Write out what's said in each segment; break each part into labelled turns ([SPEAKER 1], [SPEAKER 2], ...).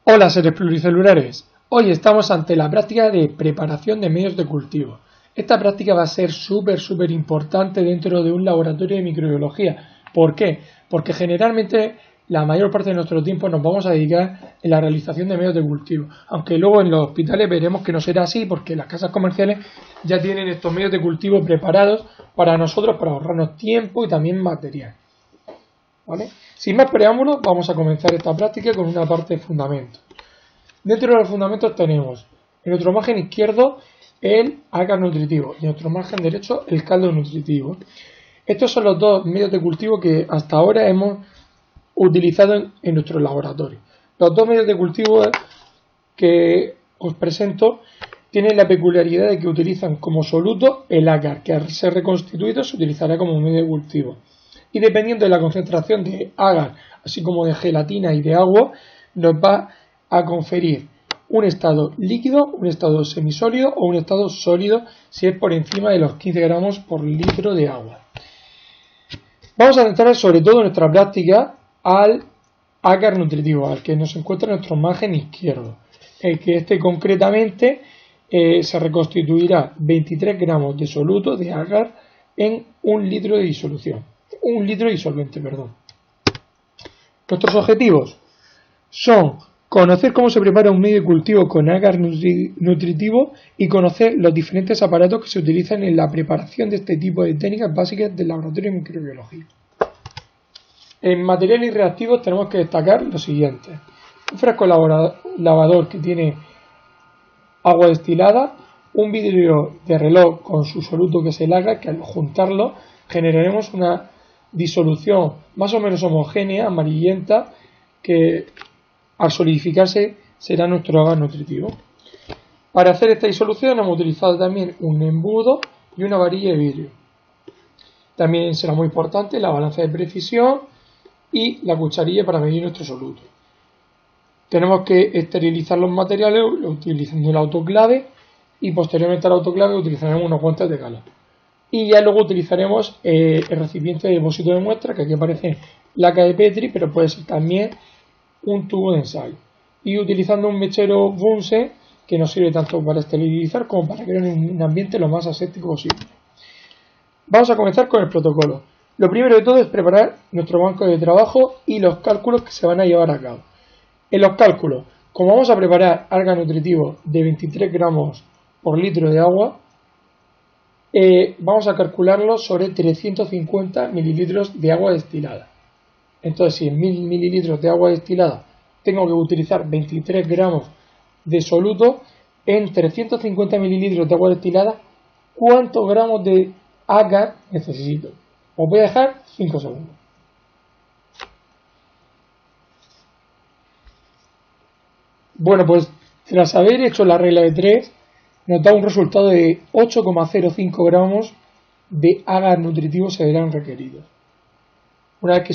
[SPEAKER 1] Hola seres pluricelulares, hoy estamos ante la práctica de preparación de medios de cultivo. Esta práctica va a ser súper importante dentro de un laboratorio de microbiología. ¿Por qué? Porque generalmente la mayor parte de nuestro tiempo nos vamos a dedicar en la realización de medios de cultivo, aunque luego en los hospitales veremos que no será así porque las casas comerciales ya tienen estos medios de cultivo preparados para nosotros para ahorrarnos tiempo y también material. ¿Vale? Sin más preámbulos, vamos a comenzar esta práctica con una parte de fundamentos. Dentro de los fundamentos tenemos en nuestro margen izquierdo el agar nutritivo y en nuestro margen derecho el caldo nutritivo. Estos son los dos medios de cultivo que hasta ahora hemos utilizado en nuestro laboratorio. Los dos medios de cultivo que os presento tienen la peculiaridad de que utilizan como soluto el agar, que al ser reconstituido se utilizará como medio de cultivo. Y dependiendo de la concentración de agar, así como de gelatina y de agua, nos va a conferir un estado líquido, un estado semisólido o un estado sólido si es por encima de los 15 gramos por litro de agua. Vamos a centrar sobre todo nuestra práctica al agar nutritivo, al que nos encuentra en nuestro margen izquierdo, el que concretamente se reconstituirá 23 gramos de soluto de agar en un litro de disolución. Un litro de disolvente, perdón. Nuestros objetivos son conocer cómo se prepara un medio de cultivo con agar nutritivo y conocer los diferentes aparatos que se utilizan en la preparación de este tipo de técnicas básicas del laboratorio de microbiología. En materiales reactivos tenemos que destacar lo siguiente: un frasco lavador que tiene agua destilada, un vidrio de reloj con su soluto que es el agar, que al juntarlo generaremos una disolución más o menos homogénea, amarillenta, que al solidificarse será nuestro agar nutritivo. Para hacer esta disolución hemos utilizado también un embudo y una varilla de vidrio. También será muy importante la balanza de precisión y la cucharilla para medir nuestro soluto. Tenemos que esterilizar los materiales utilizando el autoclave y posteriormente al autoclave utilizaremos unos guantes de gala. Y ya luego utilizaremos el recipiente de depósito de muestra, que aquí aparece laca de Petri, pero puede ser también un tubo de ensayo. Y utilizando un mechero Bunsen, que nos sirve tanto para esterilizar como para crear un ambiente lo más aséptico posible. Vamos a comenzar con el protocolo. Lo primero de todo es preparar nuestro banco de trabajo y los cálculos que se van a llevar a cabo. En los cálculos, como vamos a preparar agar nutritivo de 23 gramos por litro de agua, vamos a calcularlo sobre 350 mililitros de agua destilada. Entonces, si en 1000 mililitros de agua destilada tengo que utilizar 23 gramos de soluto, en 350 mililitros de agua destilada, ¿cuántos gramos de agar necesito? Os voy a dejar 5 segundos. Bueno, pues tras haber hecho la regla de 3, nos da un resultado de 8,05 gramos de agar nutritivo serán requeridos. Una vez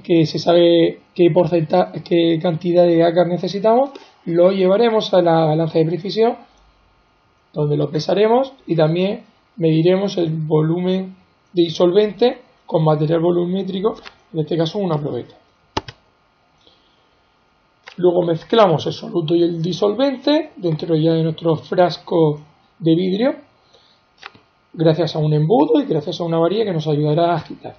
[SPEAKER 1] que se sabe qué cantidad de agar necesitamos, lo llevaremos a la balanza de precisión, donde lo pesaremos y también mediremos el volumen de disolvente con material volumétrico, en este caso una probeta. Luego mezclamos el soluto y el disolvente dentro ya de nuestro frasco de vidrio, gracias a un embudo y gracias a una varilla que nos ayudará a agitar.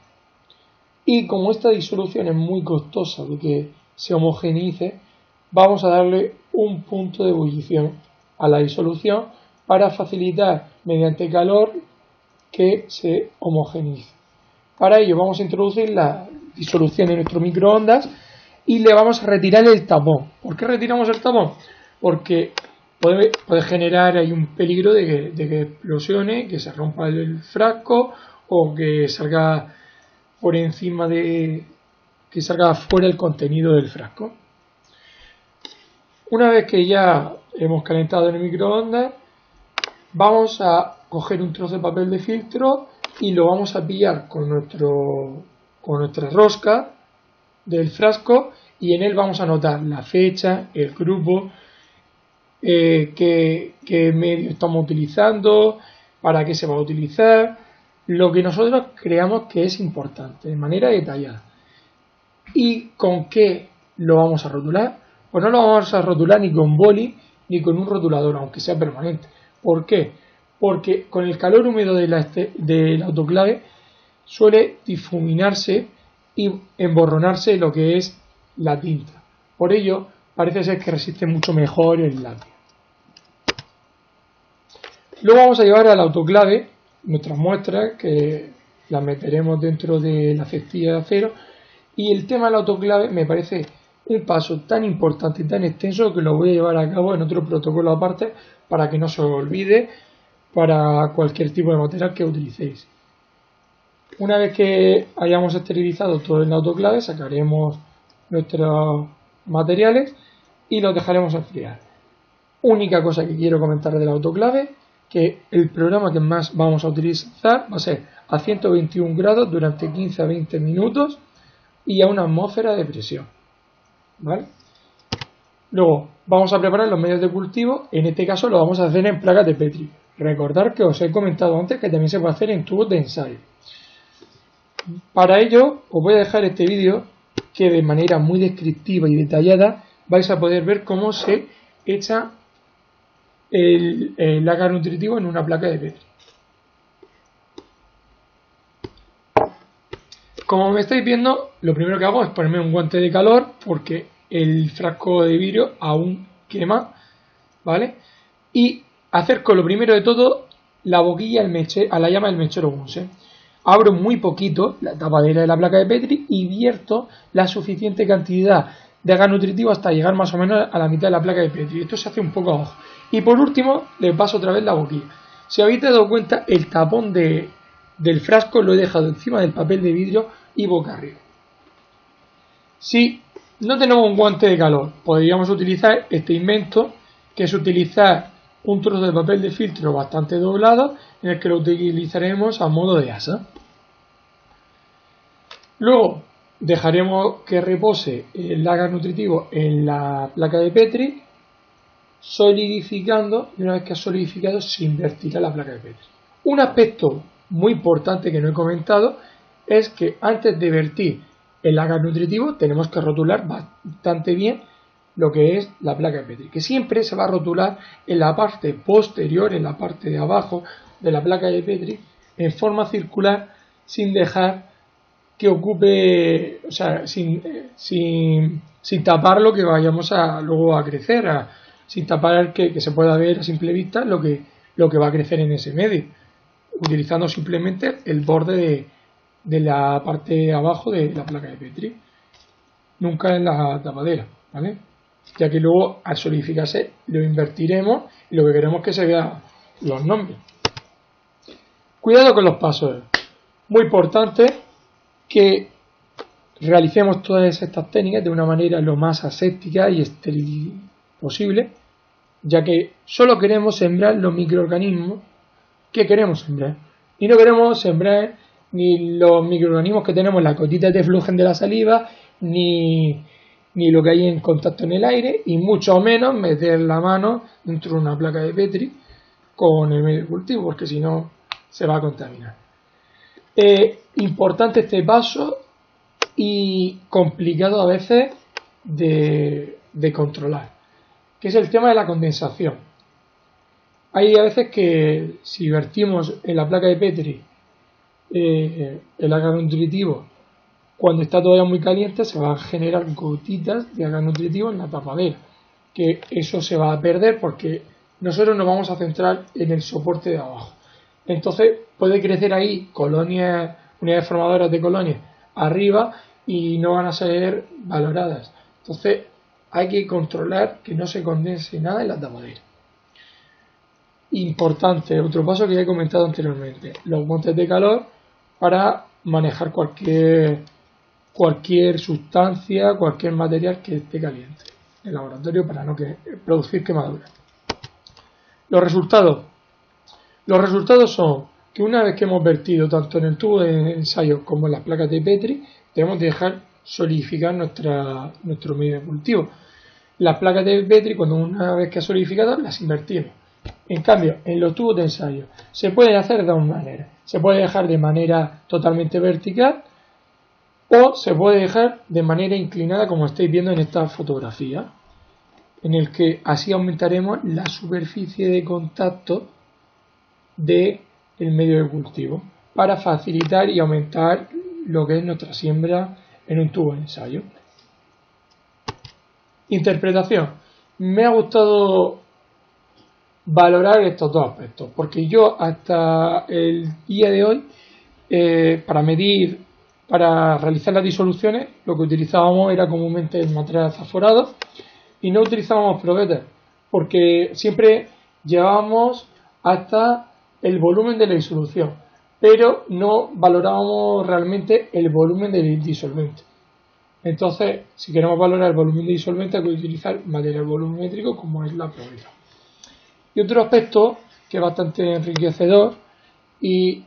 [SPEAKER 1] Y como esta disolución es muy costosa de que se homogeneice, vamos a darle un punto de ebullición a la disolución para facilitar mediante calor que se homogeneice. Para ello vamos a introducir la disolución en nuestro microondas y le vamos a retirar el tapón. ¿Por qué retiramos el tapón? Porque puede generar ahí un peligro de que explosione, que se rompa el frasco o que salga por encima que salga fuera el contenido del frasco. Una vez que ya hemos calentado en el microondas, vamos a coger un trozo de papel de filtro y lo vamos a pillar con nuestra rosca del frasco y en él vamos a anotar la fecha, el grupo, qué medio estamos utilizando, para qué se va a utilizar, lo que nosotros creamos que es importante, de manera detallada. ¿Y con qué lo vamos a rotular? Pues no lo vamos a rotular ni con boli ni con un rotulador, aunque sea permanente. ¿Por qué? Porque con el calor húmedo del autoclave suele difuminarse y emborronarse lo que es la tinta. Por ello, parece ser que resiste mucho mejor el lápiz. Luego vamos a llevar al autoclave nuestras muestras, que las meteremos dentro de la cestilla de acero. Y el tema del autoclave me parece un paso tan importante y tan extenso que lo voy a llevar a cabo en otro protocolo aparte para que no se os olvide para cualquier tipo de material que utilicéis. Una vez que hayamos esterilizado todo el autoclave, sacaremos nuestros materiales y los dejaremos enfriar. Única cosa que quiero comentar del autoclave, que el programa que más vamos a utilizar va a ser a 121 grados durante 15 a 20 minutos y a una atmósfera de presión. ¿Vale? Luego vamos a preparar los medios de cultivo. En este caso lo vamos a hacer en placas de Petri. Recordad que os he comentado antes que también se puede hacer en tubos de ensayo. Para ello os voy a dejar este vídeo que de manera muy descriptiva y detallada vais a poder ver cómo se echa el agar nutritivo en una placa de Petri. Como me estáis viendo, lo primero que hago es ponerme un guante de calor porque el frasco de vidrio aún quema, ¿vale? Y acerco lo primero de todo la boquilla a la llama del mechero Bunsen. Abro muy poquito la tapadera de la placa de Petri y vierto la suficiente cantidad de agar nutritivo hasta llegar más o menos a la mitad de la placa de Petri. Esto se hace un poco abajo. Y por último le paso otra vez la boquilla. Si habéis dado cuenta, el tapón del frasco lo he dejado encima del papel de vidrio y boca arriba. Si no tenemos un guante de calor, podríamos utilizar este invento, que es utilizar un trozo de papel de filtro bastante doblado, en el que lo utilizaremos a modo de asa. Luego dejaremos que repose el agar nutritivo en la placa de Petri, solidificando, y una vez que ha solidificado se invertirá la placa de Petri. Un aspecto muy importante que no he comentado es que antes de vertir el agar nutritivo tenemos que rotular bastante bien lo que es la placa de Petri, que siempre se va a rotular en la parte posterior, en la parte de abajo de la placa de Petri, en forma circular, sin dejar que ocupe, o sea, sin tapar lo que vayamos luego a crecer, sin tapar que se pueda ver a simple vista lo que va a crecer en ese medio, utilizando simplemente el borde de la parte de abajo de la placa de Petri, nunca en la tapadera, ¿vale? Ya que luego al solidificarse lo invertiremos y lo que queremos es que se vean los nombres. Cuidado con los pasos, muy importante que realicemos todas estas técnicas de una manera lo más aséptica y estéril posible, ya que solo queremos sembrar los microorganismos que queremos sembrar y no queremos sembrar ni los microorganismos que tenemos en las gotitas de flugen de la saliva, ni lo que hay en contacto en el aire, y mucho menos meter la mano dentro de una placa de Petri con el medio de cultivo, porque si no se va a contaminar. Importante este paso y complicado a veces de controlar, que es el tema de la condensación. Hay a veces que si vertimos en la placa de Petri el agar nutritivo cuando está todavía muy caliente, se van a generar gotitas de agar nutritivo en la tapadera, que eso se va a perder porque nosotros nos vamos a centrar en el soporte de abajo. Entonces puede crecer ahí colonias, unidades formadoras de colonias arriba y no van a ser valoradas. Entonces hay que controlar que no se condense nada en la tapadera. Importante, otro paso que ya he comentado anteriormente, los guantes de calor para manejar cualquier sustancia, cualquier material que esté caliente en el laboratorio para no producir quemaduras. Los resultados son que una vez que hemos vertido tanto en el tubo de ensayo como en las placas de Petri, debemos de dejar solidificar nuestro medio de cultivo. Las placas de Petri, cuando una vez que ha solidificado, las invertimos. En cambio, en los tubos de ensayo se pueden hacer de dos maneras. Se puede dejar de manera totalmente vertical o se puede dejar de manera inclinada, como estáis viendo en esta fotografía. en el que así aumentaremos la superficie de contacto del medio de cultivo para facilitar y aumentar lo que es nuestra siembra en un tubo de ensayo. Interpretación. Me ha gustado valorar estos dos aspectos, porque yo hasta el día de hoy, para realizar las disoluciones, lo que utilizábamos era comúnmente el material zaforado y no utilizábamos probetes, porque siempre llevábamos hasta el volumen de la disolución, pero no valorábamos realmente el volumen del disolvente. Entonces, si queremos valorar el volumen de disolvente, hay que utilizar material volumétrico como es la probeta. Y otro aspecto que es bastante enriquecedor y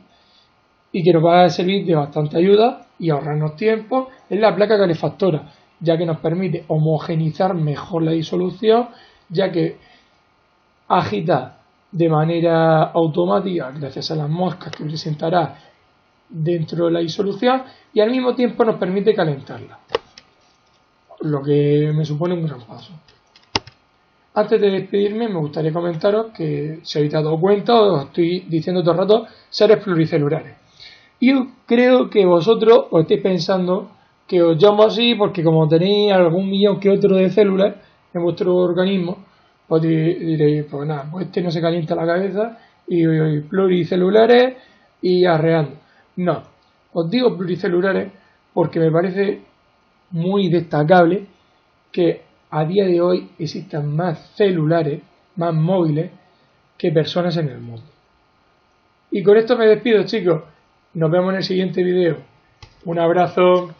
[SPEAKER 1] que nos va a servir de bastante ayuda y ahorrarnos tiempo es la placa calefactora, ya que nos permite homogeneizar mejor la disolución, ya que agita de manera automática gracias a las moscas que presentará dentro de la disolución y al mismo tiempo nos permite calentarla, lo que me supone un gran paso. Antes de despedirme me gustaría comentaros que, si habéis dado cuenta, os estoy diciendo todo el rato seres pluricelulares. Y yo creo que vosotros os estáis pensando que os llamo así porque como tenéis algún millón que otro de células en vuestro organismo, pues diréis, pues nada, pues este no se calienta la cabeza y pluricelulares y arreando. No, os digo pluricelulares porque me parece muy destacable que a día de hoy existan más celulares, más móviles que personas en el mundo. Y con esto me despido, chicos. Nos vemos en el siguiente video. Un abrazo.